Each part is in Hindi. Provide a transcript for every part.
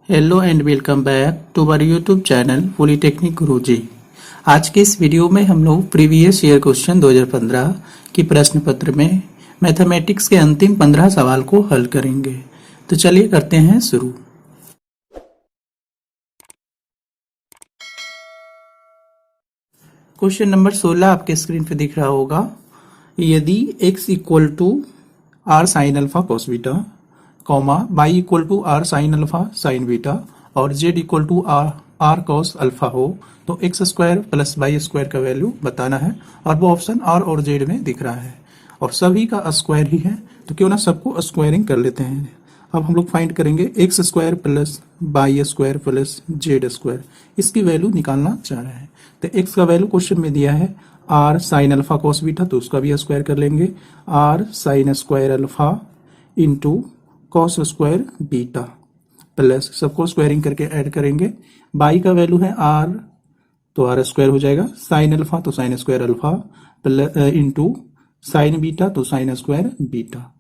Hello and welcome back to our YouTube channel polytechnic Guruji. आज के इस वीडियो में हम लोग प्रीवियस ईयर क्वेश्चन 2015 की प्रश्न पत्र में मैथमेटिक्स के अंतिम 15 सवाल को हल करेंगे। तो चलिए करते हैं शुरू। क्वेश्चन नंबर 16 आपके स्क्रीन पे दिख रहा होगा। यदि x equal to r sine alpha cos beta, comma y equal to r sine alpha sine beta और z equal to r cos alpha हो तो x square plus y square का वैल्यू बताना है। और वो ऑप्शन आर और जेड में दिख रहा है और सभी का स्क्वायर ही है, तो क्यों ना सबको स्क्वायरिंग कर लेते हैं। अब हम लोग फाइंड करेंगे x square plus y square plus z square, इसकी वैल्यू निकालना चाह रहे हैं। तो एक्स का वैल्यू क्वेश्चन में दिया है r sine alpha cos beta, तो उसका भी स्क्वायर कर लेंगे। R sine square alpha into cos square beta plus सबको स्क्वायरिंग करके ऐड करेंगे। बाई का वैल्यू है आर, तो आर स्क्वायर हो जाएगा। साइन अल्फा तो sine square alpha plus into sine beta तो साइन स्क्वायर बीटा,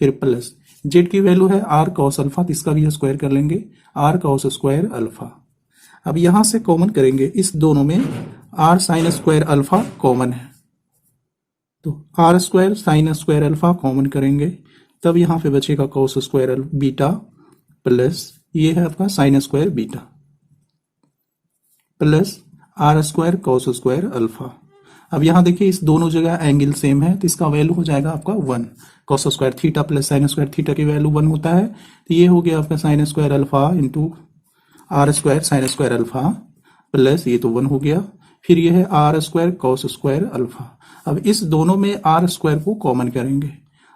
फिर प्लस जेड की वैल्यू है आर कॉस अल्फा, तो इसका भी स्क्वायर कर लेंगे आर कॉस स्क्वायर अल्फा। अब यहां से कॉमन करेंगे, इस दोनों में r sine square alpha common है, तो r square sine square alpha common करेंगे, तब यहां पे बचेगा कॉस स्क्वायर बीटा प्लस ये है आपका sine square beta plus r square cos square alpha. अब यहां देखिए इस दोनों जगह एंगल सेम है, तो इसका वैल्यू हो जाएगा आपका 1। Cos square theta plus sine square theta की वैल्यू 1 होता है, तो ये हो गया आपका sine square alpha into r square sine square alpha plus ये तो 1 हो गया, फिर ये है r square cos square alpha. अब इस दोनों में आर स्क्वायर को कॉमन करेंगे,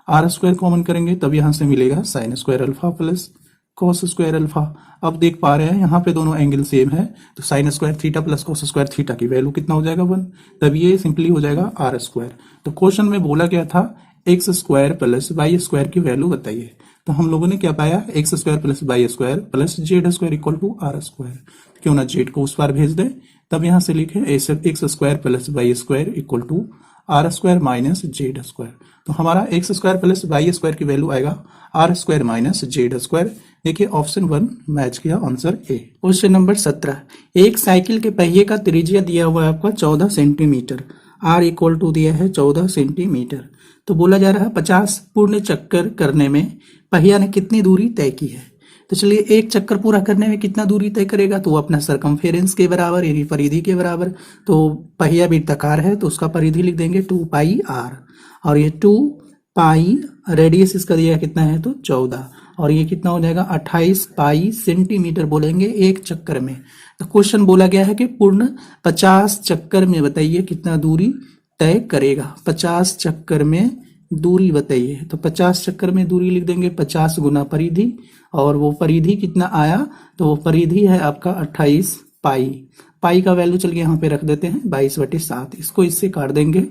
आर स्क्वायर कॉमन करेंगे तब यहां से मिलेगा sine square alpha plus cos square alpha. अब देख पा रहे हैं यहाँ पे दोनों एंगल सेम है, तो sine square theta plus cos square theta की वैल्यू कितना हो जाएगा 1, तब ये सिंपली हो जाएगा आर स्क्वायर। तो क्वेश्चन में बोला गया था x square plus y square की वैल्यू बताइए, तो हम लोगों ने क्या पाया x square plus y square plus z square equal to r square. क्यों ना जेड को उस पार भेज दे, तब यहां से लिखे x square plus y square equal to r square minus z square. तो हमारा x square plus y square की वैल्यू आएगा r square minus z square. देखिए ऑप्शन 1 मैच किया, आंसर ए। क्वेश्चन नंबर 17, एक साइकिल के पहिए का त्रिज्या दिया हुआ है आपका 14 सेंटीमीटर, आर इक्वल टू दिया है 14 सेंटीमीटर। तो बोला जा रहा है 50 पूर्ण चक्कर करने में पहिया ने कितनी दूरी तय की है। तो चलिए एक चक्कर पूरा करने में कितना दूरी तय करेगा, तो वो अपना सरकमफेरेंस के बराबर यानी परिधि के बराबर। तो पहिया वृत्ताकार है तो उसका परिधि लिख देंगे 2 पाई आर, और ये 2 पाई रेडियस इसका दिया कितना है तो 14, और ये कितना हो जाएगा 28 पाई सेंटीमीटर बोलेंगे एक चक्कर में। तो क्वेश्चन बोला गया है कि पूर्ण 50 चक्कर में बताइए कितना दूरी तय करेगा। 50 चक्कर में दूरी बताइए, तो 50 चक्कर में दूरी लिख देंगे 50 गुना परिधि, और वो परिधि कितना आया तो वो परिधि है आपका 28 पाई। पाई का वैल्यू चलिए यहाँ पे रख देते हैं 22/7, इसको इससे काट देंगे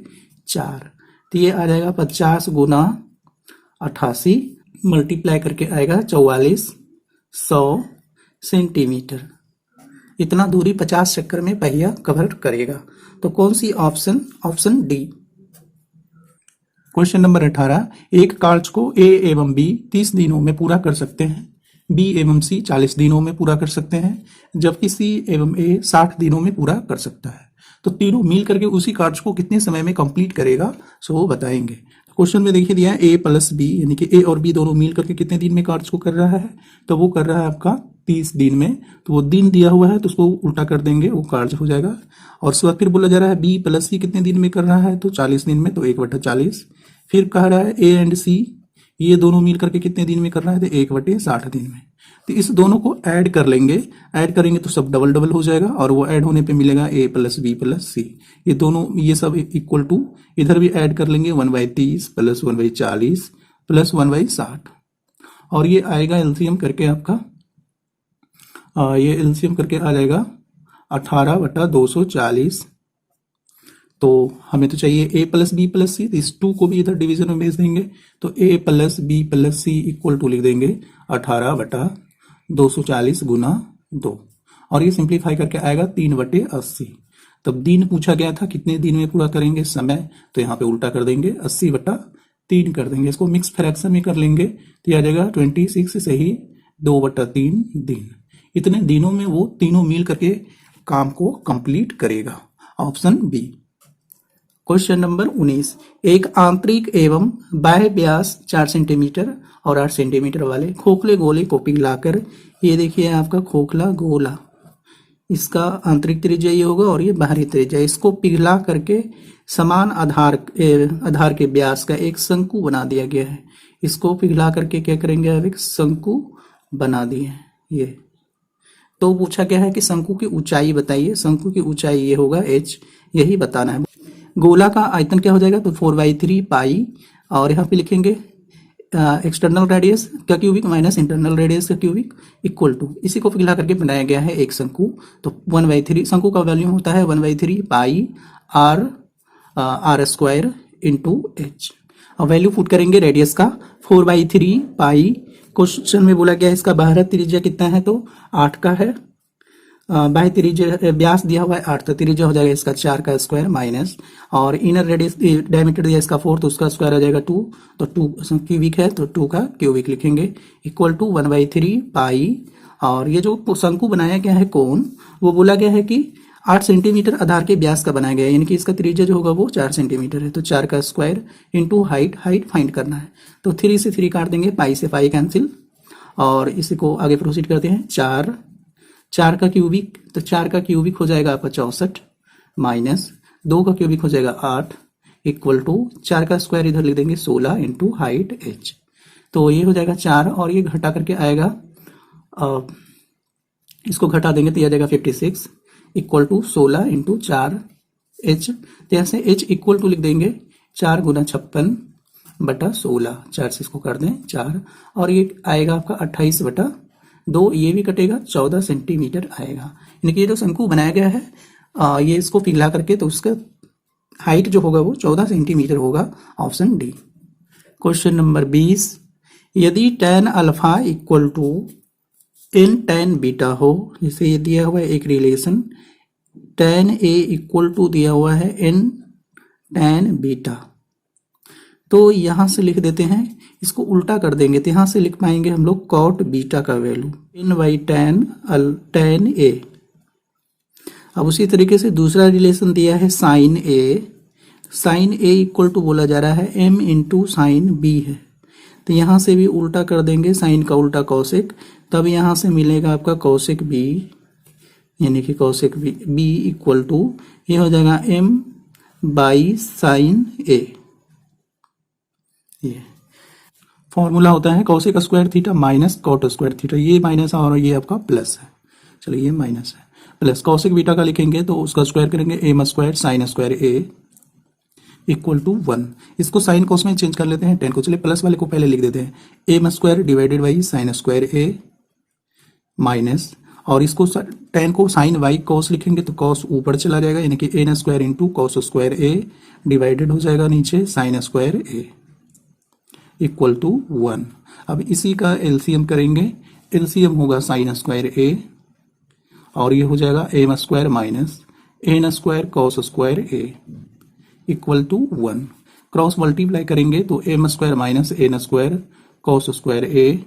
4, तो ये आ जाएगा 50 गुना 88 मल्टीप्लाई करके आएगा 4400 सेंटीमीटर। इतना दूरी 50 चक्कर में पहिया कवर करेगा। तो कौन सी option, option D. Question number 18, एक कार्य को ए एवं बी 30 दिनों में पूरा कर सकते हैं, बी एवं सी 40 दिनों में पूरा कर सकते हैं, जबकि सी एवं ए 60 दिनों में पूरा कर सकता है। तो तीनों मिल करके उसी कार्य को कितने समय में कंप्लीट करेगा सो वो बताएंगे। क्वेश्चन में देखिए दिया है ए प्लस बी, यानी कि ए और बी दोनों मिल करके कितने दिन में कार्य को कर रहा है, तो वो कर रहा है आपका 30 दिन में। तो वो दिन दिया हुआ है तो उसको उल्टा कर देंगे, वो कार्य हो जाएगा। और उसके बाद फिर बोला जा रहा है बी प्लस सी कितने दिन में कर रहा है तो 40 दिन में, तो 1/40। फिर कह रहा है ए एंड सी ये दोनों मिल करके कितने दिन में कर रहा है तो 1/60 दिन में। तो इस दोनों को ऐड कर लेंगे, ऐड करेंगे तो सब डबल डबल हो जाएगा, और वो ऐड होने पे मिलेगा ए प्लस बी प्लस सी। ये दोनों ये सब इक्वल टू इधर भी ऐड कर लेंगे 1/30 प्लस 1/40 प्लस 1/60, और ये आएगा एलसीएम करके आपका ये एलसीएम करके आ जाएगा 18/240। तो हमें तो चाहिए a प्लस बी प्लस सी, तो इस 2 को भी इधर डिवीजन में भेज देंगे, तो a plus b plus c equal to लिख देंगे 18/240 गुना 2, और ये सिंप्लीफाई करके आएगा 3/80। तब दिन पूछा गया था कितने दिन में पूरा करेंगे समय, तो यहाँ पे उल्टा कर देंगे 80/3 कर देंगे, इसको मिक्स फ्रैक्शन में कर लेंगे तो आ जाएगा 26 से ही 2/3 दिन। इतने दिनों में वो तीनों मिल करके काम को कंप्लीट करेगा। Option B. क्वेश्चन नंबर 19, एक आंतरिक एवं बाह्य व्यास 4 सेंटीमीटर और 8 सेंटीमीटर वाले खोखले गोले को पिघलाकर, ये देखिए आपका खोखला गोला, इसका आंतरिक त्रिज्या ये होगा और ये बाहरी त्रिज्या, इसको पिघला करके समान आधार के व्यास का एक शंकु बना दिया गया है। इसको पिघला करके क्या करेंगे, अब एक शंकु बना दिए ये। तो पूछा क्या है कि शंकु की ऊंचाई बताइए। शंकु की ऊंचाई ये होगा h, यही बताना है। गोला का आयतन क्या हो जाएगा, तो 4/3 पाई, और यहाँ पे लिखेंगे एक्सटर्नल रेडियस का क्यूबिक माइनस इंटरनल रेडियस का क्यूबिक इक्वल टू, इसी को पिघला करके बनाया गया है एक शंकु। तो 1/3 शंकु का वैल्यू होता है 1/3 पाई r स्क्वायर इंटू h। अब वैल्यू पुट करेंगे रेडियस का 4/3 पाई। क्वेश्चन में बोला गया है इसका बाहरी त्रिज्या कितना है, तो 8 का है। बाह्य त्रिज्या व्यास दिया हुआ है 8, तो त्रिज्या हो जाएगा इसका 4 का स्क्वायर माइनस, और इनर रेडियस डायमीटर दिया इसका 4, तो उसका स्क्वायर आ जाएगा 2, तो 2 क्यूबिक है तो 2 का क्यूबिक लिखेंगे इक्वल टू 1/3 पाई। और ये जो शंकु बनाया गया है कोण, वो बोला गया है कि 8 सेंटीमीटर आधार के व्यास का बनाया गया है, यानी कि इसका त्रिज्या जो होगा वो 4 सेंटीमीटर है। तो 4 का स्क्वायर इंटू हाइट फाइंड करना है, तो 3 से 3 काट देंगे, पाई से पाई कैंसिल, और इसी को आगे प्रोसीड करते हैं। 4 का क्यूबिक, तो 4 का क्यूबिक हो जाएगा आपका 64 माइनस 2 का क्यूबिक हो जाएगा 8 इक्वल टू 4 का स्क्वायर इधर लिख देंगे 16 इंटू हाइट h। तो ये हो जाएगा 4, और ये घटा करके आएगा, इसको घटा देंगे तो यह आ जाएगा 56 इक्वल टू 16 इंटू 4 h। तो यहाँ से h इक्वल टू लिख देंगे 4 गुना 56 बटा 16, 4 से इसको कर दें 4, और ये आएगा आपका 28/2, ये भी कटेगा 14 सेंटीमीटर आएगा। यानी कि ये जो शंकु बनाया गया है ये इसको पिघला करके, तो उसका हाइट जो होगा वो 14 सेंटीमीटर होगा। Option D. क्वेश्चन नंबर 20, यदि tan alpha equal to n tan beta हो, जैसे ये दिया हुआ है एक relation, tan a equal to दिया हुआ है n tan बीटा, तो यहां से लिख देते हैं, इसको उल्टा कर देंगे तो यहां से लिख पाएंगे हम लोग कॉट बीटा का वैल्यू n/tan a। अब उसी तरीके से दूसरा रिलेशन दिया है साइन a इक्वल टू बोला जा रहा है m इंटू साइन b है, तो यहां से भी उल्टा कर देंगे, साइन का उल्टा कौशिक, तब यहां से मिलेगा आपका कौशिक b, यानी कि कौशिक b इक्वल टू ये हो जाएगा m/साइन a। ये फॉर्मूला होता है cosec square theta minus cot square theta, ये माइनस है और ये आपका प्लस है, चलिए ये माइनस है, प्लस कौशिक बीटा का लिखेंगे तो उसका स्क्वायर करेंगे m square sine square a equal to 1। इसको साइन कोस में चेंज कर लेते हैं 10 को, चलिए प्लस वाले को पहले लिख देते हैं m square divided by sine square a minus, और इसको 10 को साइन y कॉस लिखेंगे तो कॉस ऊपर चला जाएगा, यानी कि n square into cos square a divided हो जाएगा नीचे sine square a equal to 1। अब इसी का एलसीएम करेंगे, एलसीएम होगा साइन स्क्वायर a, और ये हो जाएगा m square minus n square cos square a equal to 1। Cross multiply करेंगे तो m square minus n square cos square a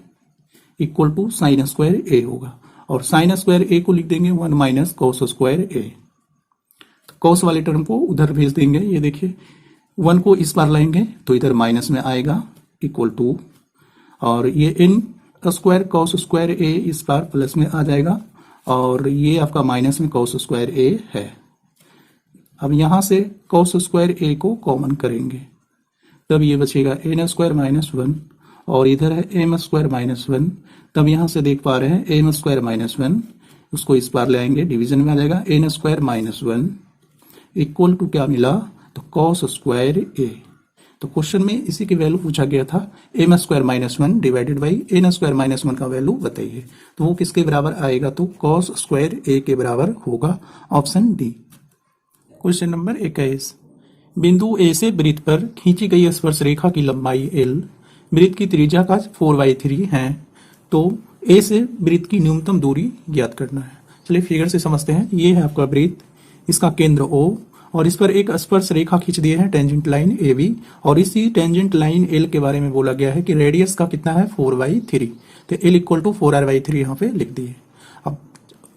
equal to sine square a होगा, और साइन स्क्वायर a को लिख देंगे 1 minus cos square a। Cos वाले टर्म को उधर भेज देंगे, ये देखिए 1 को इस बार लाएंगे तो इधर माइनस में आएगा इक्वल टू, और ये n square cos square a इस बार प्लस में आ जाएगा, और ये आपका माइनस में कॉस स्क्वायर a है। अब यहां से कॉस स्क्वायर a को कॉमन करेंगे, तब ये बचेगा n स्क्वायर माइनस 1, और इधर है m स्क्वायर माइनस 1, तब यहां से देख पा रहे हैं m स्क्वायर माइनस 1, उसको इस बार ले आएंगे डिवीजन में आ जाएगा n square minus 1 equal to क्या मिला, तो कॉस स्क्वायर a। तो क्वेश्चन में इसी की वैल्यू पूछा गया था m square minus 1 divided by n square minus 1 का वैल्यू बताइए, तो वो किसके बराबर आएगा, तो कॉस स्क्वायर a के बराबर होगा। Option D. क्वेश्चन नंबर 21, बिंदु A से वृत्त पर खींची गई स्पर्श रेखा की लंबाई l, वृत्त की त्रिज्या का 4/3 है, तो A से वृत्त की न्यूनतम दूरी ज्ञात करना है। चलिए फिगर से समझते हैं। ये है आपका वृत्त, इसका केंद्र O, और इस पर एक स्पर्श रेखा खींच दिए हैं टेंजेंट लाइन AB, और इसी टेंजेंट लाइन L के बारे में बोला गया है कि रेडियस का कितना है 4/3, तो L इक्वल टू 4r/3 यहाँ पे लिख दिए। अब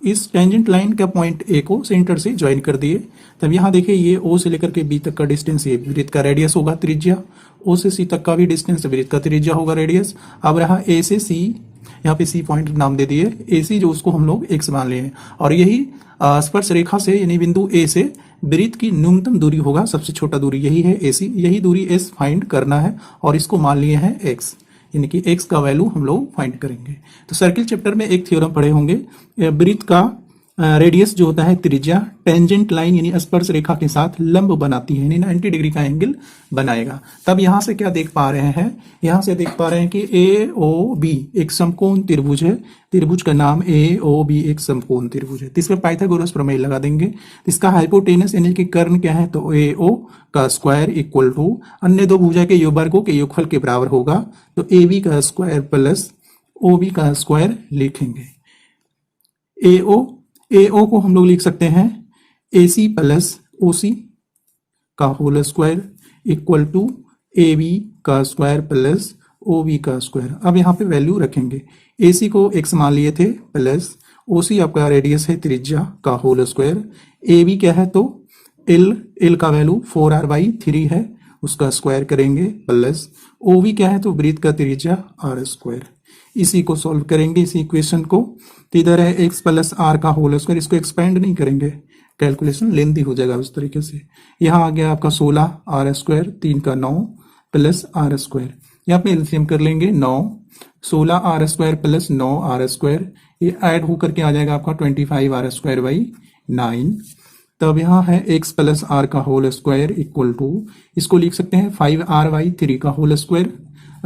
इस टेंजेंट लाइन का पॉइंट ए को सेंटर से ज्वाइन कर दिए। तब यहाँ देखिए ये ओ से लेकर के बी तक का डिस्टेंस, ये वृत्त का रेडियस होगा त्रिज्या, ओ से सी तक का भी डिस्टेंस वृत्त का त्रिज्या होगा रेडियस। अब रहा ए से सी, यहाँ पे सी पॉइंट नाम दे दिए, ए सी जो उसको हम लोग एक्स मान लिए हैं, और यही स्पर्श रेखा से यानी बिंदु ए से वृत्त की न्यूनतम दूरी होगा, सबसे छोटा दूरी यही है ए सी, यही दूरी एस फाइंड करना है और इसको मान लिए हैं एक्स, यानी कि एक्स का वैल्यू हम लोग फाइंड करेंगे। तो सर्किल चैप्टर में एक थ्योरम पढ़े होंगे, वृत्त का रेडियस जो होता है त्रिज्या टेंजेंट लाइन यानी स्पर्श रेखा के साथ लंब बनाती है, यानी 90 डिग्री का एंगल बनाएगा। तब यहां से क्या देख पा रहे हैं, यहां से देख पा रहे हैं कि ए ओ बी एक समकोण त्रिभुज है, त्रिभुज का नाम ए ओ बी एक समकोण त्रिभुज है। तो इसमें पाइथागोरस प्रमेय लगा देंगे। इसका हाइपोटेनस यानी कि कर्ण क्या है, तो ए ओ का स्क्वायर इक्वल टू अन्य दो भुजा के वर्गों के योगफल के बराबर होगा, तो ए बी का स्क्वायर प्लस ओ बी का स्क्वायर लिखेंगे। ए ओ को हम लोग लिख सकते हैं ए सी प्लस ओ सी का whole square equal to A B का स्क्वायर प्लस ओ बी का स्क्वायर। अब यहाँ पे वैल्यू रखेंगे, ए सी को एक्स मान लिए थे प्लस ओ सी आपका रेडियस है त्रिज्या का होल स्क्वायर, ए बी क्या है तो एल का वैल्यू 4r/3 है उसका स्क्वायर करेंगे प्लस ओ बी क्या है तो वृत्त का त्रिज्या आर स्क्वायर। इसी को सॉल्व करेंगे इस इक्वेशन को, तो इधर है एक्स प्लस आर का होल स्क्वायर, इसको एक्सपेंड नहीं करेंगे, कैलकुलेशन लेंथी हो जाएगा उस तरीके से। यहाँ आ गया आपका 16 आर स्क्वायर 3 का 9 प्लस आर स्क्वायर, यहाँ पे एलसीएम कर लेंगे 9, 16 r square plus 9 r square, ये ऐड होकर के आ जाएगा आपका 25 आर स्क्वायर बाई 9। तब यहाँ है एक्स प्लस आर का होल स्क्वायर इक्वल टू, इसको लिख सकते हैं 5r/3 का होल स्क्वायर,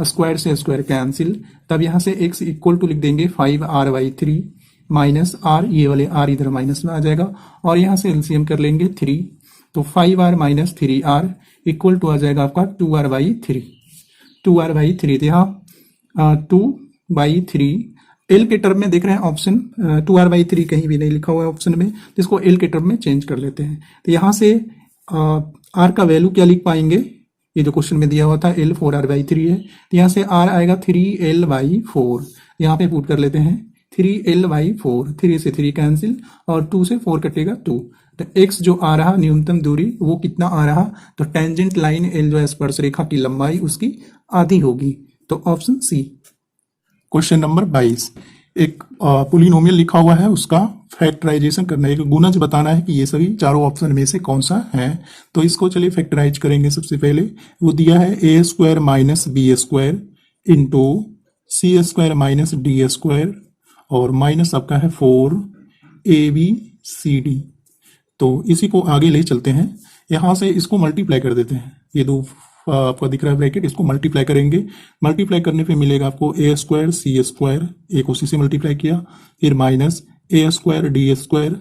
स्क्वायर से स्क्वायर कैंसिल, तब यहाँ से x इक्वल टू लिख देंगे 5r/3 माइनस r, ये वाले r इधर माइनस में आ जाएगा, और यहाँ से एलसीएम कर लेंगे 3, तो 5r minus 3r equal to आ जाएगा आपका 2r/3, 2r/3। तो यहाँ 2/3 एल के टर्म में देख रहे हैं ऑप्शन 2r/3 कहीं भी नहीं लिखा हुआ है ऑप्शन में, तो इसको एल के टर्म में चेंज कर लेते हैं। तो यहाँ से r का वैल्यू क्या लिख पाएंगे, ये जो क्वेश्चन में दिया हुआ था L 4r/3 है, तो यहाँ से r आएगा 3l/4, यहाँ पे पुट कर लेते हैं 3l/4, 3 से 3 कैंसिल और 2 से 4 कटेगा 2, तो x जो आ रहा न्यूनतम दूरी वो कितना आ रहा, तो टेंजेंट लाइन L जो है स्पर्श रेखा की लंबाई उसकी आधी होगी, तो ऑप्शन सी। क्वेश्चन नंबर 22, एक पोलिनोमियल लिखा हुआ है, उसका फैक्टराइजेशन करना है, एक गुणज बताना है कि ये सभी चारों ऑप्शन में से कौन सा है। तो इसको चलिए फैक्टराइज करेंगे। सबसे पहले वो दिया है A square minus B square into C square minus D square और माइनस आपका है 4abcd। तो इसी को आगे ले चलते हैं, यहां से इसको मल्टीप्लाई कर देते हैं, ये दो आपको दिख रहा है ब्रैकेट, इसको मल्टीप्लाई करेंगे, मल्टीप्लाई करने पे मिलेगा आपको ए स्क्वायर सी स्क्वायर, एक उसी से मल्टीप्लाई किया, फिर minus a square d square,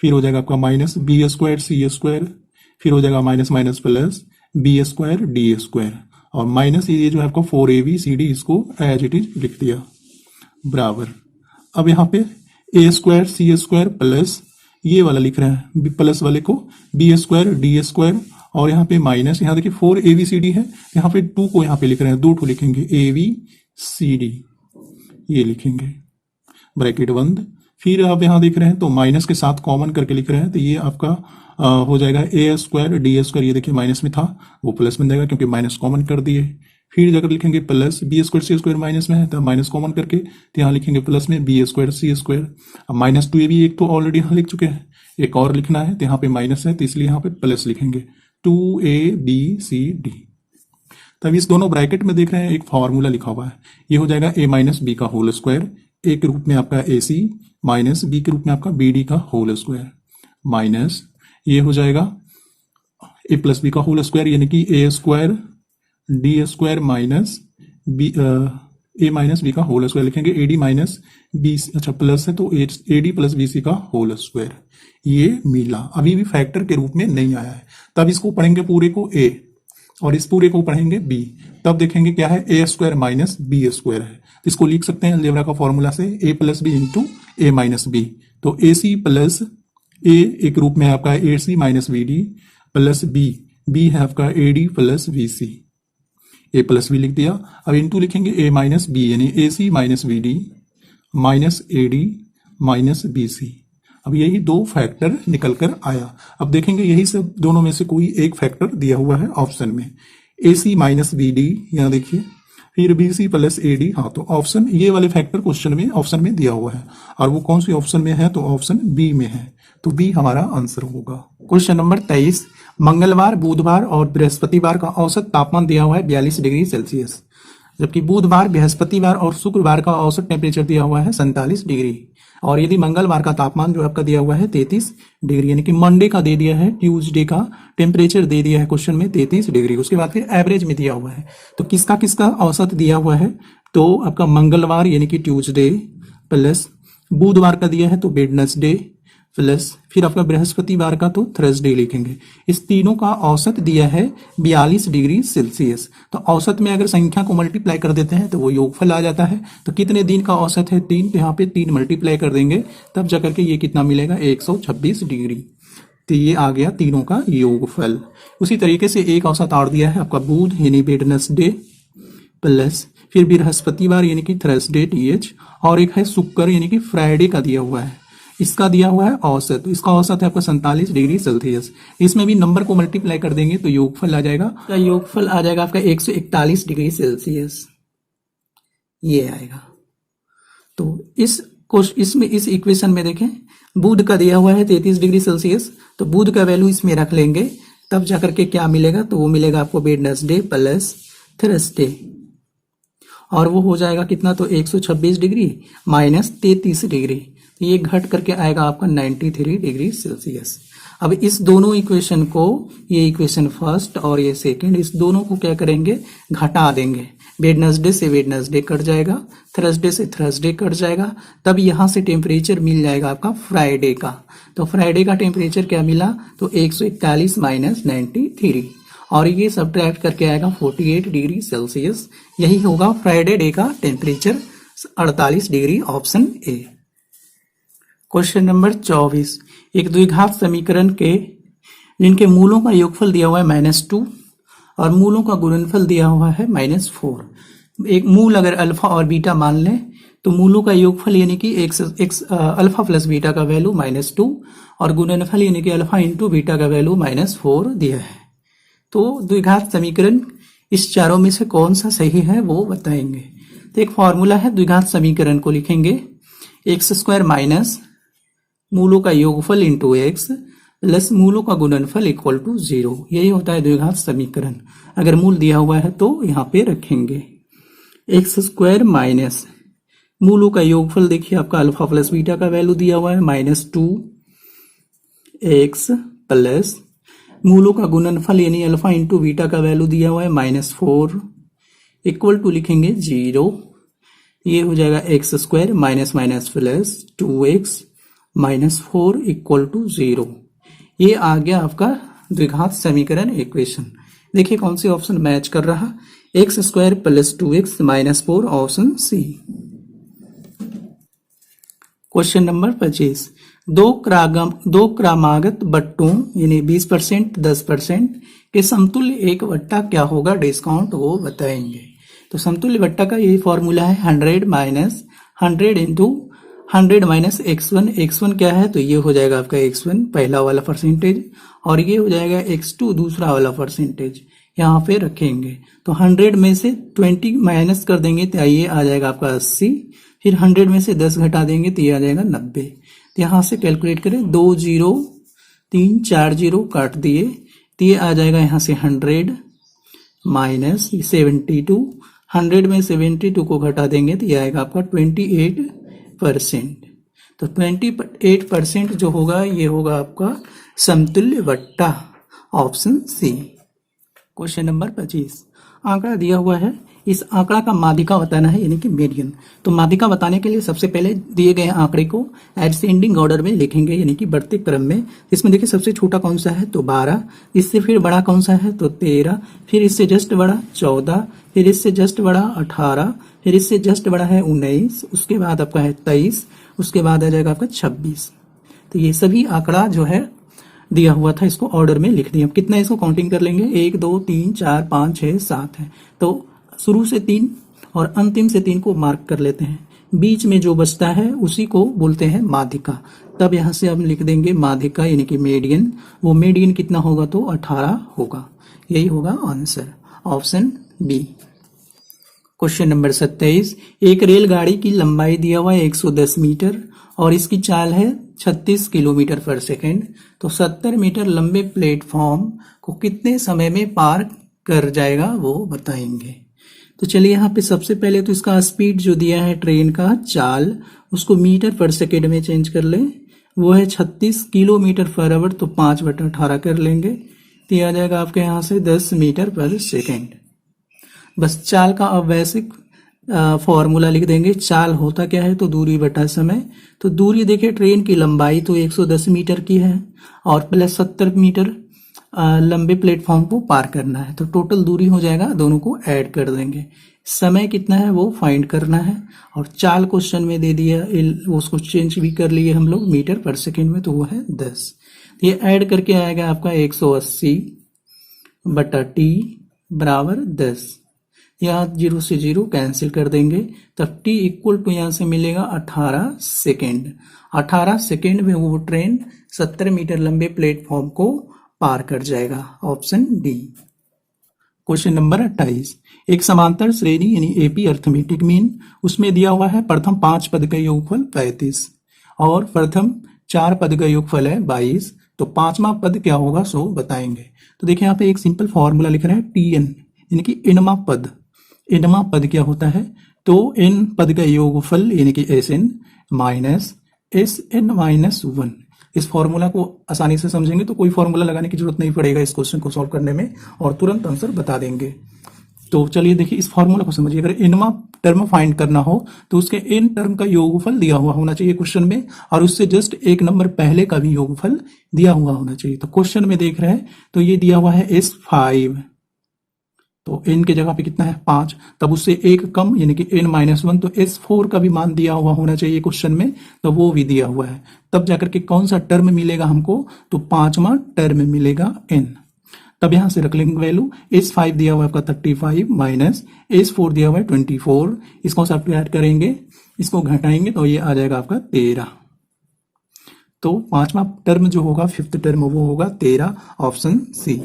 फिर हो जाएगा आपका minus B square c square, फिर हो जाएगा minus minus plus b square d square, और माइनस ये जो है आपका 4abcd, इसको एज इट इज लिख दिया बराबर। अब यहाँ पे ए स्क्वायर सी स्क्वायर प्लस ये वाला लिख रहे हैं प्लस वाले को बी स्क्वायर डी स्क्वायर, और यहाँ पे माइनस, यहाँ देखिए 4abcd है, यहाँ पे 2 को यहाँ पे लिख रहे हैं, 2 ठो लिखेंगे abcd, ये लिखेंगे ब्रैकेट बंद। फिर आप यहाँ देख रहे हैं तो माइनस के साथ कॉमन करके लिख रहे हैं, तो ये आपका हो जाएगा ए स्क्वायर डी स्क्वायर, ये देखिए माइनस में था वो प्लस बन जाएगा क्योंकि माइनस कॉमन कर दिए। फिर अगर लिखेंगे plus b square c square minus में है तो माइनस कॉमन करके, तो यहाँ लिखेंगे प्लस में बी स्क्वायर सी स्क्वायर। अब माइनस 2ab एक तो ऑलरेडी यहाँ लिख चुके हैं, एक और लिखना है, तो यहाँ पे माइनस है तो इसलिए यहाँ पे प्लस लिखेंगे 2abcd। तब इस दोनों ब्रैकेट में देख रहे हैं एक फॉर्मूला लिखा हुआ है, ये हो जाएगा a माइनस बी का होल स्क्वायर, ए के रूप में आपका ac माइनस बी के रूप में आपका bd का होल स्क्वायर, माइनस ये हो जाएगा a प्लस बी का होल स्क्वायर, यानी कि a square d square minus b a minus b का होल स्क्वायर लिखेंगे, एडी माइनस बी, अच्छा प्लस है तो एडी प्लस बी सी का होल स्क्वायर, ये मिला। अभी भी फैक्टर के रूप में नहीं आया है, तब इसको पढ़ेंगे पूरे को a और इस पूरे को पढ़ेंगे b, तब देखेंगे क्या है a square minus B square है, तो इसको लिख सकते हैं अलजेब्रा का फॉर्मूला से a plus B into A minus B, तो ए सी प्लस ए एक रूप में आपका A C minus B D plus B है आपका A D plus B C, A plus B लिख दिया। अब इंटू लिखेंगे ए माइनस बी, यानी A C minus B D minus A D minus BC। अब यही दो फैक्टर निकल कर आया। अब देखेंगे यही सब दोनों में से कोई एक फैक्टर दिया हुआ है ऑप्शन में, AC माइनस BD, यहाँ देखिए, फिर BC प्लस AD। हाँ, तो ऑप्शन ये वाले फैक्टर क्वेश्चन में ऑप्शन में दिया हुआ है, और वो कौन सी ऑप्शन में है, तो ऑप्शन B में है, तो B हमारा आंसर होगा। क्वेश्चन नंबर 23, मंगलवार, बुधवार और बृहस्पतिवार का औसत तापमान दिया हुआ है 42 डिग्री सेल्सियस, जबकि बुधवार, बृहस्पतिवार और शुक्रवार का औसत टेम्परेचर दिया हुआ है 47 डिग्री। और यदि मंगलवार का तापमान जो आपका दिया हुआ है 33 डिग्री, यानी कि मंडे का दे दिया है, ट्यूसडे का टेम्परेचर दे दिया है क्वेश्चन में 33 डिग्री, उसके बाद फिर एवरेज में दिया हुआ है, तो किसका किसका औसत दिया हुआ है, तो आपका मंगलवार यानी कि ट्यूसडे प्लस बुधवार का दिया है तो वेडनेसडे प्लस फिर आपका बृहस्पतिवार का तो थर्सडे लिखेंगे। इस तीनों का औसत दिया है 42 डिग्री सेल्सियस। तो औसत में अगर संख्या को मल्टीप्लाई कर देते हैं तो वो योगफल आ जाता है। तो कितने दिन का औसत है 3, तो यहाँ पे 3 मल्टीप्लाई कर देंगे तब जाकर के ये कितना मिलेगा 126 डिग्री। तो ये आ गया तीनों का योगफल। उसी तरीके से एक औसत और दिया है आपका बुध यानी वेडनेसडे प्लस फिर बृहस्पतिवार यानी कि थर्सडे TH, और एक है शुक्र यानी कि फ्राइडे का दिया हुआ है, इसका दिया हुआ है औसत। तो इसका औसत है आपका 47 डिग्री सेल्सियस। इसमें भी नंबर को मल्टीप्लाई कर देंगे तो योगफल आ जाएगा, तो योगफल आ जाएगा आपका 141 डिग्री सेल्सियस, ये आएगा। तो इसमें इस इक्वेशन में देखें बुध का दिया हुआ है 33 डिग्री सेल्सियस, तो बुध का वैल्यू इसमें रख लेंगे तब जाकर के क्या मिलेगा, तो वो मिलेगा आपको वेडनेसडे प्लस थर्सडे, और वो हो जाएगा कितना, तो 126 डिग्री माइनस 33 डिग्री, तो ये घट करके आएगा आपका 93 डिग्री सेल्सियस। अब इस दोनों इक्वेशन को, ये इक्वेशन फर्स्ट और ये सेकंड, इस दोनों को क्या करेंगे, घटा देंगे। वेडनेसडे से वेडनेसडे कट जाएगा, थर्सडे से थर्सडे कट जाएगा, तब यहां से टेम्परेचर मिल जाएगा आपका फ्राइडे का। तो फ्राइडे का टेम्परेचर क्या मिला, तो 141 माइनस 93, और ये सब्ट्रैक्ट करके आएगा 48 डिग्री सेल्सियस। यही होगा फ्राइडे डे का temperature 48 degree, option A. Question number 24, एक द्विघात समीकरण के जिनके मूलों का योगफल दिया हुआ है -2 और मूलों का गुणनफल दिया हुआ है -4। एक मूल अगर अल्फा और बीटा मान लें तो मूलों का योगफल यानी कि अल्फा प्लस बीटा का वैल्यू -2 और गुणनफल यानी कि अल्फा इंटू बीटा का वैल्यू -4 दिया है। तो द्विघात समीकरण इस चारों में से कौन सा सही है वो बताएंगे। तो एक फॉर्मूला है, द्विघात समीकरण को लिखेंगे x² माइनस मूलों का योगफल इंटू x प्लस मूलों का गुणनफल इक्वल टू 0। यही होता है द्विघात समीकरण। अगर मूल दिया हुआ है तो यहाँ पे रखेंगे x² माइनस मूलों का योगफल, देखिए आपका अल्फा प्लस बीटा का वैल्यू दिया हुआ है -2x प्लस मूलों का गुणनफल यानी अल्फा इंटू बीटा का वैल्यू दिया हुआ है -4 इक्वल टू लिखेंगे 0। ये हो जाएगा x² minus minus plus 2x minus 4 equal to 0। ये आ गया आपका द्विघात समीकरण इक्वेशन। देखिए कौन सी ऑप्शन मैच कर रहा, x² plus 2x minus 4, option C. Question number 25, दो क्रमागत बट्टों यानी 20%, 10% के समतुल्य एक बट्टा क्या होगा, डिस्काउंट वो बताएंगे। तो समतुल्य बट्टा का यही फॉर्मूला है 100 minus 100 into 100 minus x1। x1 क्या है, तो ये हो जाएगा आपका x1 पहला वाला परसेंटेज, और ये हो जाएगा x2 दूसरा वाला परसेंटेज, यहाँ पे रखेंगे। तो 100 में से 20 माइनस कर देंगे तो ये आ जाएगा आपका 80, फिर 100 में से 10 घटा देंगे तो ये आ जाएगा 90। तो यहाँ से कैलकुलेट करें, 2 0 3 4 0 काट दिए तो ये आ जाएगा यहाँ से 100 माइनस 72, 100 में 72 को घटा देंगे तो ये आएगा आपका 28%। तो 28% जो होगा ये होगा आपका समतुल्य बट्टा, ऑप्शन सी। क्वेश्चन नंबर 25, आंकड़ा दिया हुआ है, इस आंकड़ा का माध्यिका बताना है यानी कि मीडियन। तो माध्यिका बताने के लिए सबसे पहले दिए गए आंकड़े को एडसेंडिंग ऑर्डर में लिखेंगे यानी कि बढ़ते क्रम में। इसमें देखिए सबसे छोटा कौन सा है, तो 12, इससे फिर बड़ा कौन सा है, तो 13, फिर इससे जस्ट बड़ा 14, फिर इससे जस्ट बड़ा 18, फिर इससे जस्ट बड़ा है 19, उसके बाद आपका है 23, उसके बाद आ जाएगा आपका 26। तो ये सभी आंकड़ा जो है दिया हुआ था इसको ऑर्डर में लिख दिया। कितना इसको काउंटिंग कर लेंगे, 1 2 3 4 5 6 7 है, तो शुरू से 3 और अंतिम से 3 को मार्क कर लेते हैं। बीच में जो बचता है उसी को बोलते हैं माध्यिका। तब यहां से हम लिख देंगे माध्यिका यानी कि मीडियन। वो मीडियन कितना होगा तो 18 होगा। यही होगा answer, option B. Question number 27, एक रेलगाड़ी की लंबाई दिया हुआ है 110 मीटर और इसकी चाल है 36 किलोमीटर पर सेकेंड। तो 70 मीटर लंबे प्लेटफॉर्म को कितने समय में पार कर जाएगा वो बताएंगे। तो चलिए यहाँ पे सबसे पहले तो इसका स्पीड जो दिया है ट्रेन का चाल, उसको मीटर पर सेकेंड में चेंज कर लें। वो है 36 किलोमीटर पर आवर, तो 5/18 कर लेंगे तो ये आ जाएगा आपके यहाँ से 10 मीटर पर सेकेंड। बस चाल का अब बेसिक फॉर्मूला लिख देंगे। चाल होता क्या है तो दूरी बटा समय। तो दूरी देखिए ट्रेन की लंबाई तो 110 मीटर की है और प्लस 70 मीटर लंबे प्लेटफॉर्म को पार करना है, तो टोटल दूरी हो जाएगा, दोनों को ऐड कर देंगे। समय कितना है वो फाइंड करना है और चाल क्वेश्चन में दे दिया, उसको चेंज भी कर लिए हम लोग मीटर पर सेकेंड में, तो वो है 10। ये ऐड करके आएगा आपका 180 बटा टी बराबर 10। यहाँ 0 से 0 कैंसिल कर देंगे, तब टी इक्वल टू यहाँ से मिलेगा 18 सेकेंड। 18 सेकेंड में वो ट्रेन 70 मीटर लंबे प्लेटफॉर्म को पार कर जाएगा, ऑप्शन डी। क्वेश्चन नंबर 28, एक समांतर श्रेणी यानी एपी अर्थमेटिक मीन, उसमें दिया हुआ है प्रथम 5 पद का योगफल 35 और प्रथम 4 पद का योगफल है 22। तो पांचवा पद क्या होगा सो बताएंगे। तो देखिए यहाँ पे एक सिंपल फॉर्मूला लिख रहे हैं टीएन यानी कि इनमा पद। इनमा पद क्या होता है तो एन पद का योगफल यानी कि s n minus s n minus 1। इस फॉर्मूला को आसानी से समझेंगे तो कोई फॉर्मूला लगाने की जरूरत नहीं पड़ेगा इस क्वेश्चन को सॉल्व करने में, और तुरंत आंसर बता देंगे। तो चलिए देखिए इस फॉर्मूला को समझिए। अगर इनमा टर्म फाइंड करना हो तो उसके इन टर्म का योगफल दिया हुआ होना चाहिए क्वेश्चन में, और उससे जस्ट एक नंबर पहले का भी योगफल दिया हुआ होना चाहिए। तो क्वेश्चन में देख रहे हैं तो ये दिया हुआ है S5, तो n की जगह पे कितना है 5, तब उससे एक कम यानी कि n-1, तो S4 का भी मान दिया हुआ होना चाहिए क्वेश्चन में, तो वो भी दिया हुआ है। तब जाकर के कौन सा टर्म मिलेगा हमको तो पांचवा टर्म मिलेगा n। तब यहां से रख लेंगे वैल्यू। S5 दिया हुआ है आपका 35 माइनस S4 दिया हुआ है 24। इसको सब्ट्रैक्ट करेंगे, इसको घटाएंगे तो ये आ जाएगा आपका 13। तो पांचवा टर्म जो होगा फिफ्थ टर्म वो होगा 13, option C.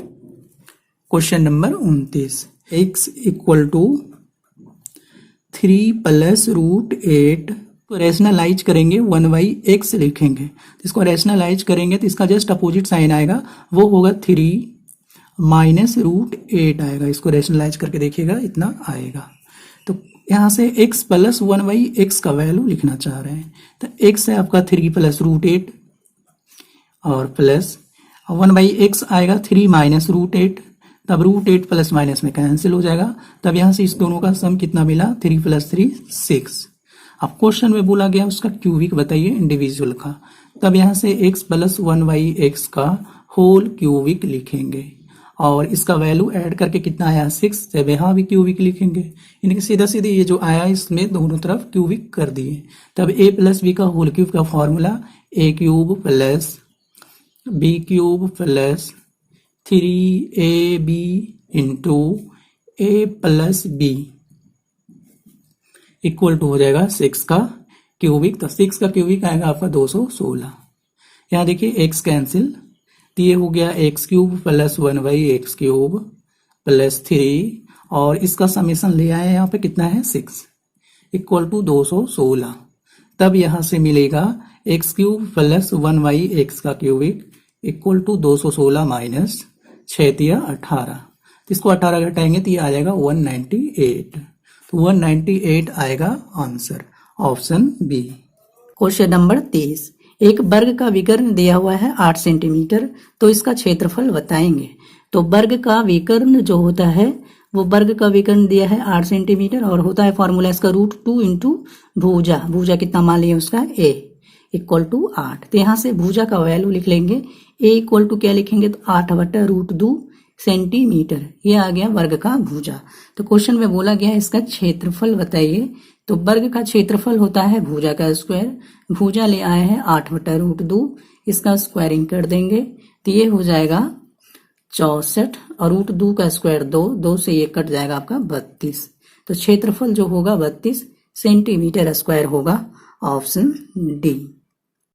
Question number 29, x equal to 3 plus root 8 को रैशनलाइज करेंगे 1/x लिखेंगे। तो इसको रैशनलाइज करेंगे तो इसका जस्ट अपोजिट साइन आएगा, वो होगा 3 माइनस रूट 8 आएगा। इसको रैशनलाइज करके देखिएगा इतना आएगा। तो यहाँ से x प्लस 1/x का वैल्यू लिखना चाह रहे हैं, तो x है आपका 3 प्लस रूट 8 और प्लस 1/x आएगा 3 माइनस रूट 8, तब रूट 8 प्लस माइनस में कैंसिल हो जाएगा। तब यहां से इस दोनों का सम कितना मिला 3 प्लस 3 6। अब क्वेश्चन में बोला गया उसका क्यूबिक बताइए इंडिविजुअल का, तब यहां से x प्लस 1/x का होल क्यूबिक लिखेंगे और इसका वैल्यू ऐड करके कितना आया 6, तब यहाँ भी क्यूबिक लिखेंगे। यानी कि सीधा सीधे ये जो आया इसमें दोनों तरफ क्यूबिक कर दिए। तब a प्लस बी का होल क्यूब का formula a cube plus b cube plus 3ab into a plus b equal to हो जाएगा 6 का क्यूबिक। तो 6 का क्यूबिक आएगा आपका 216। यहाँ देखिए x कैंसिल, तो ये हो गया x cube plus 1/x cube plus 3 और इसका समेशन ले आए यहाँ पे कितना है 6 इक्वल टू 216। तब यहाँ से मिलेगा x क्यूब प्लस 1/x का क्यूबिक इक्वल टू 216 माइनस 6×18। इसको 18 घटाएंगे तो ये आ जाएगा 198। तो 198 आएगा answer, option B. Question number 30, एक वर्ग का विकर्ण दिया हुआ है 8 सेंटीमीटर, तो इसका क्षेत्रफल बताएंगे। तो वर्ग का विकर्ण जो होता है वो वर्ग का विकर्ण दिया है 8 सेंटीमीटर और होता है फॉर्मूला इसका √2 इंटू भुजा। भुजा कितना मान लिया उसका a इक्वल टू 8। तो यहाँ से भुजा का वैल्यू लिख लेंगे, a इक्वल टू क्या लिखेंगे तो 8/√2 सेंटीमीटर। ये आ गया वर्ग का भुजा। तो क्वेश्चन में बोला गया इसका क्षेत्रफल बताइए। तो वर्ग का क्षेत्रफल होता है भुजा का स्क्वायर। भुजा ले आए हैं 8/√2, इसका स्क्वायरिंग कर देंगे तो ये हो जाएगा 64 और √2 का स्क्वायर 2 से ये कट जाएगा आपका 32। तो क्षेत्रफल जो होगा 32 सेंटीमीटर स्क्वायर होगा ऑप्शन डी।